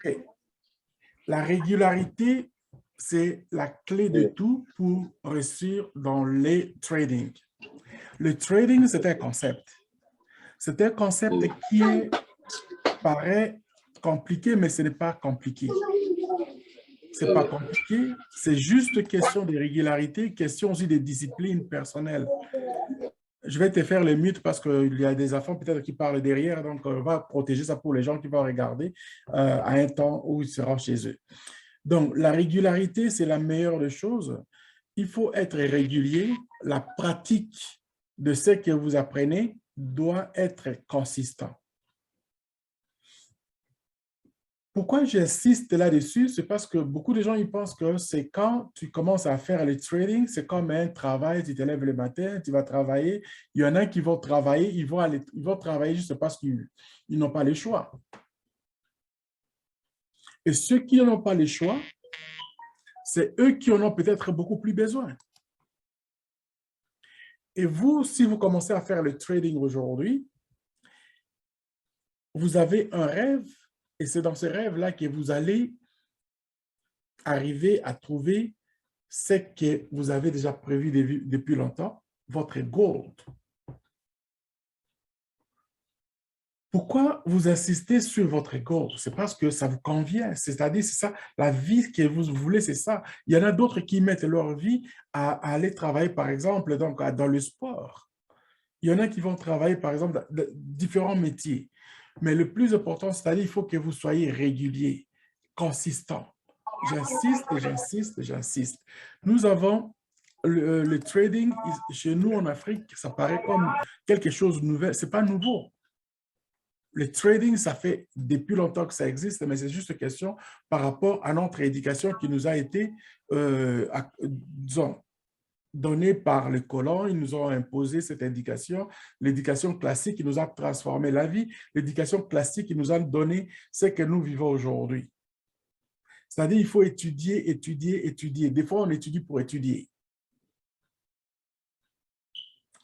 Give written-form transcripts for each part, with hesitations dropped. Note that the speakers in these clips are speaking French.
Et la régularité, c'est la clé de tout pour réussir dans les trading. Le trading, c'est un concept. C'est un concept qui paraît compliqué, mais ce n'est pas compliqué. C'est pas compliqué, c'est juste question de régularité, question aussi de discipline personnelle. Je vais te faire le mute parce qu'il y a des enfants peut-être qui parlent derrière, donc on va protéger ça pour les gens qui vont regarder à un temps où ils seront chez eux. Donc, la régularité, c'est la meilleure des choses. Il faut être régulier. La pratique de ce que vous apprenez doit être consistant. Pourquoi j'insiste là-dessus? C'est parce que beaucoup de gens ils pensent que c'est quand tu commences à faire le trading, c'est comme un travail, tu te lèves le matin, tu vas travailler. Il y en a qui vont travailler, ils vont travailler juste parce qu'ils n'ont pas le choix. Et ceux qui n'ont pas le choix, c'est eux qui en ont peut-être beaucoup plus besoin. Et vous, si vous commencez à faire le trading aujourd'hui, vous avez un rêve et c'est dans ce rêve-là que vous allez arriver à trouver ce que vous avez déjà prévu depuis longtemps, votre goal. Pourquoi vous insistez sur votre goal? C'est parce que ça vous convient, c'est-à-dire c'est ça, la vie que vous voulez, c'est ça. Il y en a d'autres qui mettent leur vie à aller travailler, par exemple, donc, dans le sport. Il y en a qui vont travailler, par exemple, dans différents métiers. Mais le plus important, c'est-à-dire il faut que vous soyez régulier, consistant. J'insiste, j'insiste, j'insiste. Nous avons le trading, chez nous en Afrique, ça paraît comme quelque chose de nouvel. Ce n'est pas nouveau. Le trading, ça fait depuis longtemps que ça existe, mais c'est juste une question par rapport à notre éducation qui nous a été, disons, donnée par les colons. Ils nous ont imposé cette éducation, l'éducation classique qui nous a transformé la vie, l'éducation classique qui nous a donné ce que nous vivons aujourd'hui. C'est-à-dire qu'il faut étudier, étudier, étudier. Des fois, on étudie pour étudier.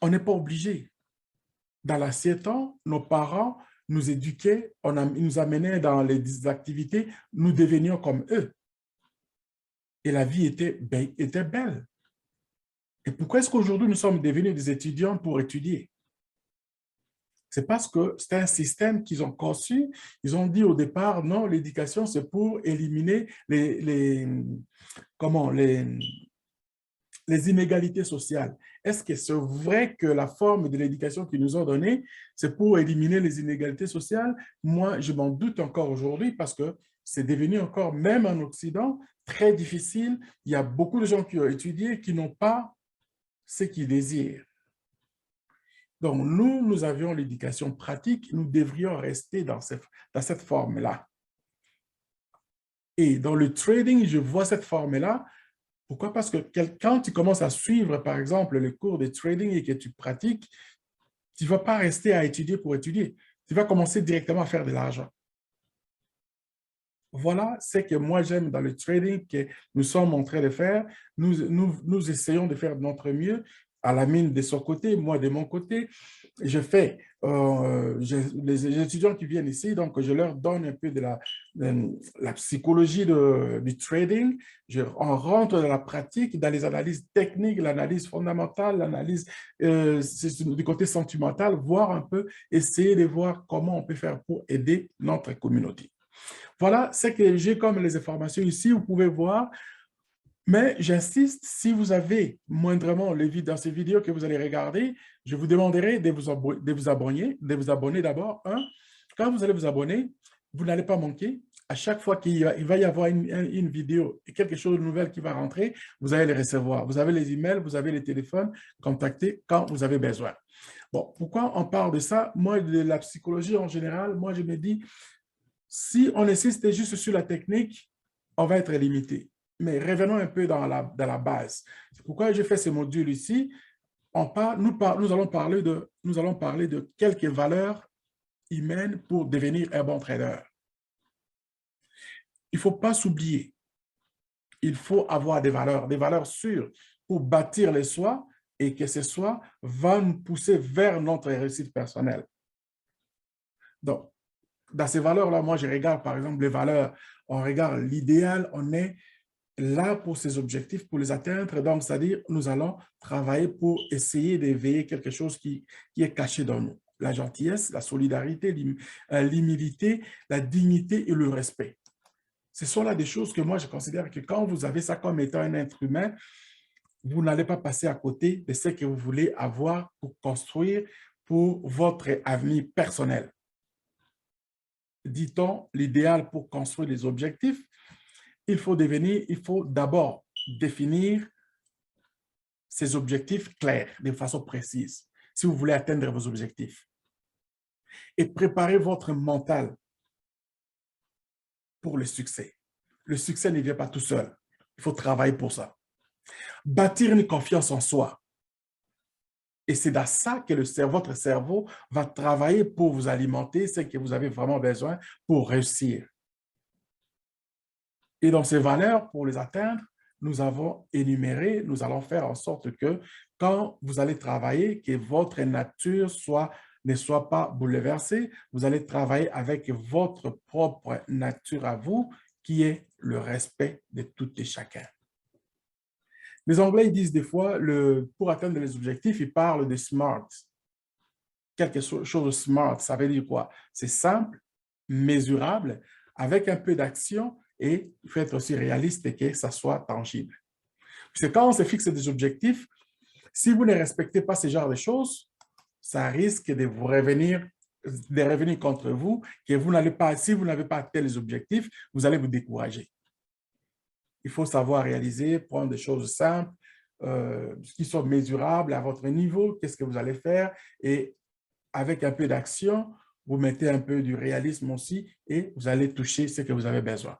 On n'est pas obligé. Dans l'ancien temps, nos parents nous éduquaient, ils nous amenaient dans les activités, nous devenions comme eux. Et la vie était belle. Et pourquoi est-ce qu'aujourd'hui, nous sommes devenus des étudiants pour étudier? C'est parce que c'est un système qu'ils ont conçu. Ils ont dit au départ, non, l'éducation, c'est pour éliminer les inégalités sociales. Est-ce que c'est vrai que la forme de l'éducation qu'ils nous ont donnée, c'est pour éliminer les inégalités sociales? Moi, je m'en doute encore aujourd'hui parce que c'est devenu encore, même en Occident, très difficile. Il y a beaucoup de gens qui ont étudié qui n'ont pas ce qu'ils désirent. Donc, nous avions l'éducation pratique, nous devrions rester dans cette forme-là. Et dans le trading, je vois cette forme-là. Pourquoi? Parce que quand tu commences à suivre, par exemple, le cours de trading et que tu pratiques, tu ne vas pas rester à étudier pour étudier. Tu vas commencer directement à faire de l'argent. Voilà ce que moi j'aime dans le trading que nous sommes en train de faire. Nous essayons de faire de notre mieux à la mine de son côté, moi de mon côté. Je fais, les étudiants qui viennent ici, donc je leur donne un peu de la psychologie du trading. On rentre dans la pratique, dans les analyses techniques, l'analyse fondamentale, l'analyse du côté sentimental, voir un peu, essayer de voir comment on peut faire pour aider notre communauté. Voilà ce que j'ai comme les informations ici, vous pouvez voir. Mais j'insiste, si vous avez moindrement dans ces vidéos que vous allez regarder, je vous demanderai de vous abonner d'abord. Quand vous allez vous abonner, vous n'allez pas manquer. À chaque fois qu'il va y avoir une vidéo et quelque chose de nouvel qui va rentrer, vous allez les recevoir. Vous avez les emails, vous avez les téléphones, contactez quand vous avez besoin. Bon, pourquoi on parle de ça? Moi, de la psychologie en général, moi, je me dis, si on insiste juste sur la technique, on va être limité. Mais revenons un peu dans la base. C'est pourquoi je fais ce module ici. Nous allons parler de quelques valeurs humaines pour devenir un bon trader. Il ne faut pas s'oublier. Il faut avoir des valeurs sûres pour bâtir les soi et que ces soi va nous pousser vers notre réussite personnelle. Donc, dans ces valeurs-là, moi, je regarde, par exemple, les valeurs. On regarde l'idéal, on est là pour ces objectifs, pour les atteindre. Donc, c'est-à-dire, nous allons travailler pour essayer d'éveiller quelque chose qui est caché dans nous. La gentillesse, la solidarité, l'humilité, la dignité et le respect. Ce sont là des choses que moi, je considère que quand vous avez ça comme étant un être humain, vous n'allez pas passer à côté de ce que vous voulez avoir pour construire pour votre avenir personnel. Dit-on, l'idéal pour construire les objectifs, il faut d'abord définir ces objectifs clairs, de façon précise, si vous voulez atteindre vos objectifs. Et préparer votre mental pour le succès. Le succès ne vient pas tout seul. Il faut travailler pour ça. Bâtir une confiance en soi. Et c'est dans ça que votre cerveau va travailler pour vous alimenter, ce que vous avez vraiment besoin pour réussir. Et dans ces valeurs, pour les atteindre, nous avons énuméré, nous allons faire en sorte que quand vous allez travailler, que votre nature ne soit pas bouleversée, vous allez travailler avec votre propre nature à vous, qui est le respect de tout et chacun. Les Anglais ils disent des fois, pour atteindre les objectifs, ils parlent de SMART. Quelque chose de SMART, ça veut dire quoi? C'est simple, mesurable, avec un peu d'action et il faut être aussi réaliste et que ça soit tangible. Parce que quand on se fixe des objectifs, si vous ne respectez pas ce genre de choses, ça risque de vous revenir contre vous, que vous n'allez pas, si vous n'avez pas atteint les objectifs, vous allez vous décourager. Il faut savoir réaliser, prendre des choses simples, qui sont mesurables à votre niveau, qu'est-ce que vous allez faire, et avec un peu d'action, vous mettez un peu du réalisme aussi, et vous allez toucher ce que vous avez besoin.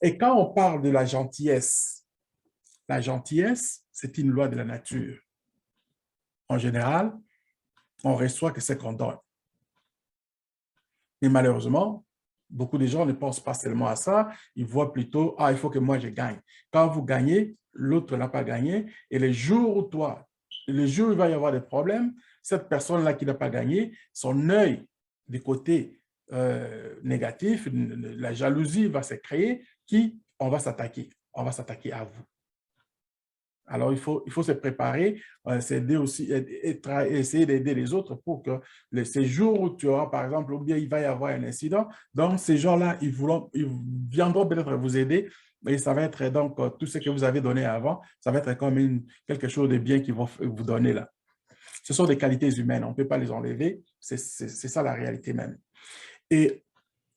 Et quand on parle de la gentillesse, c'est une loi de la nature. En général, on reçoit que ce qu'on donne. Mais malheureusement, beaucoup de gens ne pensent pas seulement à ça, ils voient plutôt, ah, il faut que moi je gagne. Quand vous gagnez, l'autre n'a pas gagné, et le jour où il va y avoir des problèmes, cette personne-là qui n'a pas gagné, son œil du côté négatif, la jalousie va se créer, on va s'attaquer à vous. Alors, il faut se préparer, s'aider aussi, essayer d'aider les autres pour que ces jours où tu auras, par exemple, ou bien il va y avoir un incident, donc ces gens-là, ils viendront peut-être vous aider, et ça va être donc tout ce que vous avez donné avant, ça va être comme quelque chose de bien qu'ils vont vous donner là. Ce sont des qualités humaines, on ne peut pas les enlever, c'est ça la réalité même. Et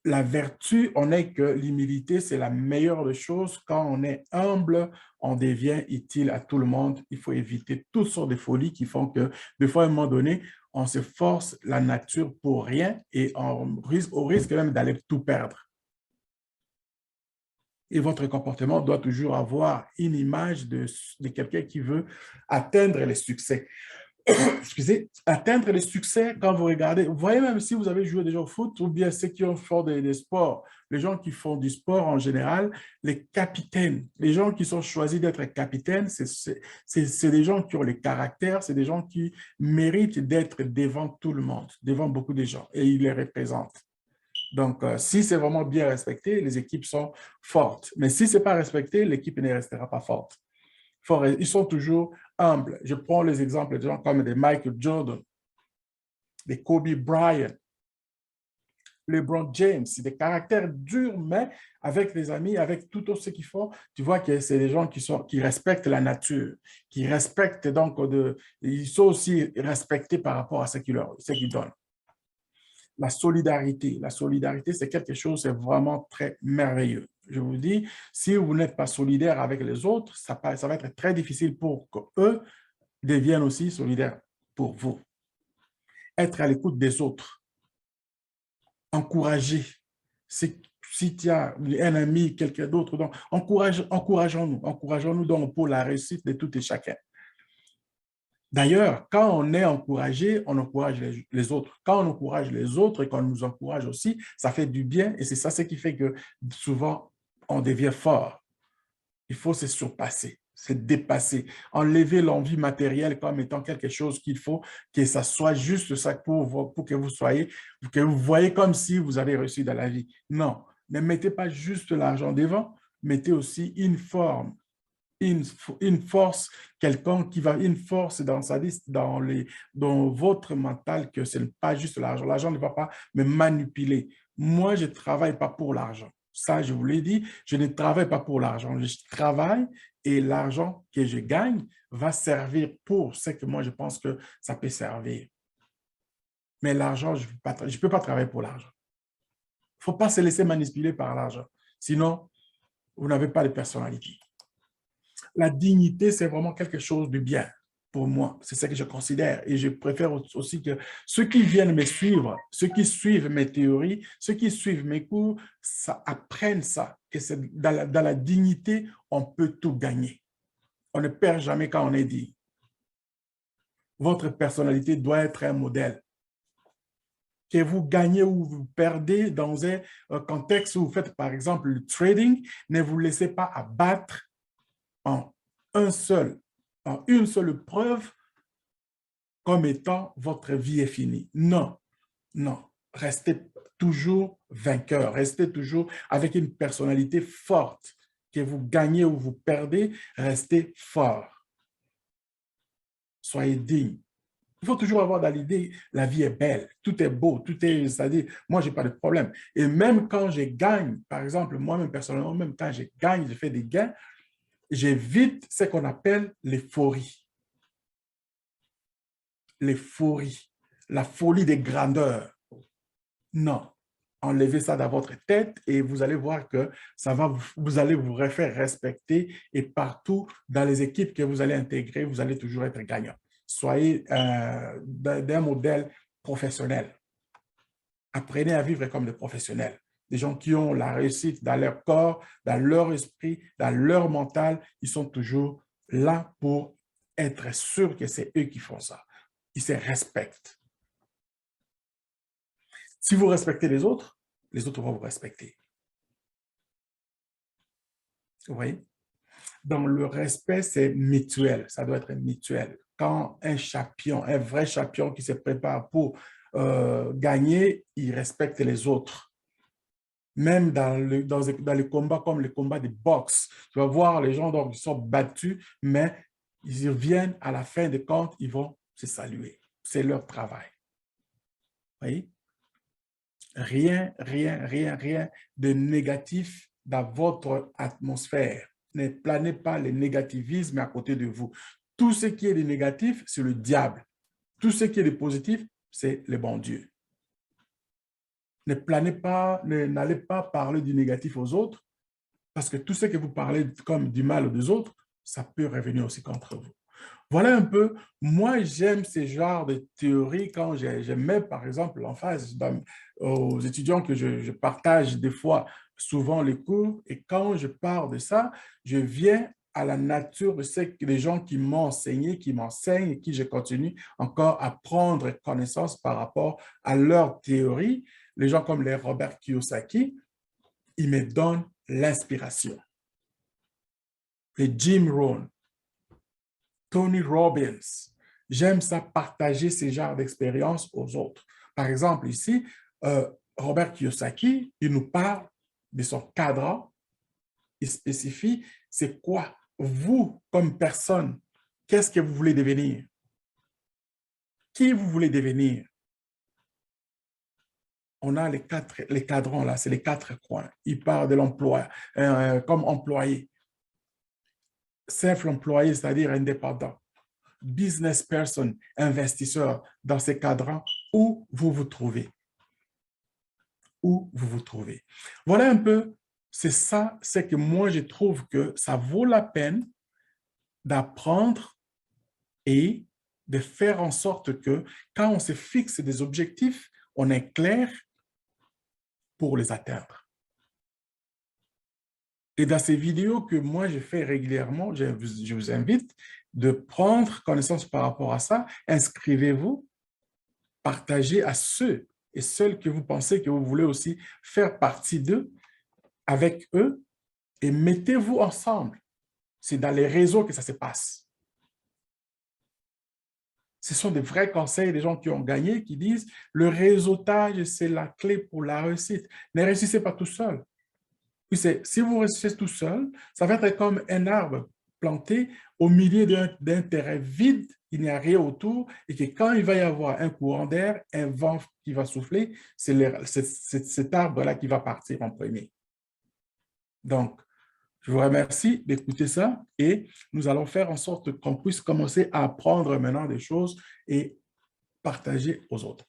la vertu, on est que l'humilité, c'est la meilleure des choses. Quand on est humble, on devient utile à tout le monde. Il faut éviter toutes sortes de folies qui font que, des fois, à un moment donné, on se force la nature pour rien et on risque même d'aller tout perdre. Et votre comportement doit toujours avoir une image de quelqu'un qui veut atteindre le succès. Excusez, atteindre le succès quand vous regardez, vous voyez même si vous avez joué déjà au foot ou bien ceux qui ont fait des sports, les gens qui font du sport en général, les capitaines, les gens qui sont choisis d'être capitaines, c'est des gens qui ont le caractère, c'est des gens qui méritent d'être devant tout le monde, devant beaucoup de gens et ils les représentent. Donc, si c'est vraiment bien respecté, les équipes sont fortes. Mais si ce n'est pas respecté, l'équipe ne restera pas forte. Ils sont toujours humbles. Je prends les exemples de gens comme des Michael Jordan, des Kobe Bryant, LeBron James, c'est des caractères durs, mais avec les amis, avec tout ce qu'ils font, tu vois que c'est des gens qui respectent la nature, qui respectent donc, ils sont aussi respectés par rapport à ce qu'ils donnent. La solidarité, c'est quelque chose, c'est vraiment très merveilleux. Je vous dis, si vous n'êtes pas solidaire avec les autres, ça va être très difficile pour qu'eux deviennent aussi solidaires pour vous. Être à l'écoute des autres, encourager. Si tu as un ami, quelqu'un d'autre, donc encourageons-nous donc pour la réussite de tout et chacun. D'ailleurs, quand on est encouragé, on encourage les autres. Quand on encourage les autres et qu'on nous encourage aussi, ça fait du bien et c'est ça ce qui fait que souvent, on devient fort. Il faut se surpasser. c'est dépasser. Enlever l'envie matérielle comme étant quelque chose qu'il faut que ça soit juste ça pour que vous soyez, que vous voyez comme si vous avez réussi dans la vie. Non, ne mettez pas juste l'argent devant, mettez aussi une forme, une force quelconque qui va, une force dans sa liste, dans votre mental que ce n'est pas juste l'argent. L'argent ne va pas me manipuler. Moi, je ne travaille pas pour l'argent. Ça, je vous l'ai dit, je ne travaille pas pour l'argent. Je travaille et l'argent que je gagne va servir pour ce que moi, je pense que ça peut servir. Mais l'argent, je ne peux pas travailler pour l'argent. Il ne faut pas se laisser manipuler par l'argent. Sinon, vous n'avez pas de personnalité. La dignité, c'est vraiment quelque chose de bien pour moi. C'est ce que je considère. Et je préfère aussi que ceux qui viennent me suivre, ceux qui suivent mes théories, ceux qui suivent mes cours, ça, apprennent ça. Que c'est dans la dignité, on peut tout gagner. On ne perd jamais quand on est digne. Votre personnalité doit être un modèle. Que vous gagnez ou vous perdez dans un contexte où vous faites, par exemple, le trading, ne vous laissez pas abattre en une seule preuve comme étant votre vie est finie. Non, non. Restez toujours vainqueur. Restez toujours avec une personnalité forte. Que vous gagnez ou vous perdez, restez fort. Soyez digne. Il faut toujours avoir dans l'idée, la vie est belle, tout est beau, tout est, c'est-à-dire, moi, je n'ai pas de problème. Et même quand je gagne, par exemple, moi-même personnellement, même quand je gagne, je fais des gains, j'évite ce qu'on appelle l'euphorie. L'euphorie, la folie des grandeurs. Non. Enlevez ça dans votre tête et vous allez voir que ça va, vous allez vous faire respecter et partout dans les équipes que vous allez intégrer, vous allez toujours être gagnant. Soyez d'un modèle professionnel. Apprenez à vivre comme des professionnels. Des gens qui ont la réussite dans leur corps, dans leur esprit, dans leur mental. Ils sont toujours là pour être sûrs que c'est eux qui font ça. Ils se respectent. Si vous respectez les autres vont vous respecter. Vous voyez? Donc, le respect, c'est mutuel. Ça doit être mutuel. Quand un champion, un vrai champion qui se prépare pour gagner, il respecte les autres. Même dans les combats comme les combats de boxe, tu vas voir les gens donc, ils sont battus, mais ils reviennent à la fin des comptes, ils vont se saluer. C'est leur travail. Vous voyez? Rien de négatif dans votre atmosphère. Ne planez pas le négativisme à côté de vous. Tout ce qui est de négatif, c'est le diable. Tout ce qui est de positif, c'est le bon Dieu. Ne planez pas, n'allez pas parler du négatif aux autres, parce que tout ce que vous parlez comme du mal aux autres, ça peut revenir aussi contre vous. Voilà un peu, moi j'aime ce genre de théorie quand je mets par exemple l'emphase aux étudiants que je partage des fois souvent les cours et quand je parle de ça, je viens à la nature de les gens qui m'ont enseigné, qui m'enseignent et qui je continue encore à prendre connaissance par rapport à leur théorie. Les gens comme les Robert Kiyosaki, ils me donnent l'inspiration. Les Jim Rohn, Tony Robbins. J'aime ça partager ces genres d'expériences aux autres. Par exemple, ici, Robert Kiyosaki, il nous parle de son cadran. Il spécifie, c'est quoi, vous, comme personne, qu'est-ce que vous voulez devenir? Qui vous voulez devenir? On a les cadrans là, c'est les 4 coins. Il parle de l'emploi, comme employé. Simple employé, c'est-à-dire indépendant. Business person, investisseur, dans ces cadrans, où vous vous trouvez. Où vous vous trouvez. Voilà un peu, c'est ça, c'est que moi, je trouve que ça vaut la peine d'apprendre et de faire en sorte que quand on se fixe des objectifs, on est clair pour les atteindre. Et dans ces vidéos que moi, je fais régulièrement, je vous invite de prendre connaissance par rapport à ça. Inscrivez-vous, partagez à ceux et celles que vous pensez que vous voulez aussi faire partie d'eux, avec eux, et mettez-vous ensemble. C'est dans les réseaux que ça se passe. Ce sont des vrais conseils des gens qui ont gagné, qui disent le réseautage, c'est la clé pour la réussite. Ne réussissez pas tout seul. Puis si vous réussissez tout seul, ça va être comme un arbre planté au milieu d'un terrain vide, il n'y a rien autour, et que quand il va y avoir un courant d'air, un vent qui va souffler, c'est cet arbre-là qui va partir en premier. Donc, je vous remercie d'écouter ça et nous allons faire en sorte qu'on puisse commencer à apprendre maintenant des choses et partager aux autres.